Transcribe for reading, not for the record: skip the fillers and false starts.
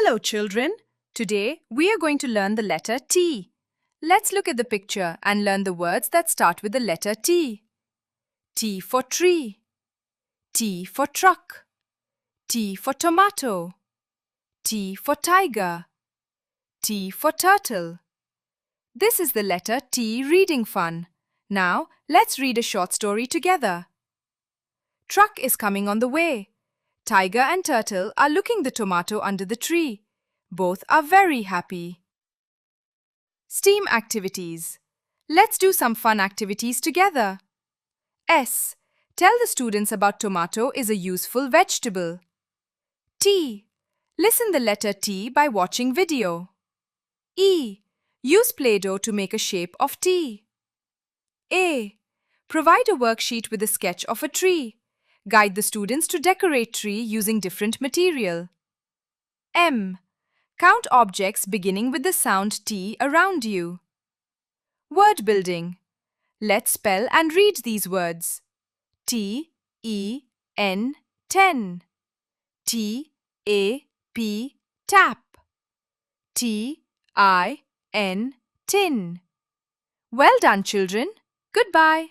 Hello, children. Today, we are going to learn the letter T. Let's look at the picture and learn the words that start with the letter T. T for tree. T for truck. T for tomato. T for tiger. T for turtle. This is the letter T reading fun. Now, let's read a short story together. Truck is coming on the way. Tiger and turtle are looking the tomato under the tree. Both are very happy. STEAM activities. Let's do some fun activities together. S. Tell the students about tomato is a useful vegetable. T. Listen the letter T by watching video. E. Use Play-Doh to make a shape of T. A. Provide a worksheet with a sketch of a tree. Guide the students to decorate tree using different material. M. Count objects beginning with the sound T around you. Word building. Let's spell and read these words. T-E-N, 10. T-A-P, tap. T-I-N, tin. Well done, children. Goodbye.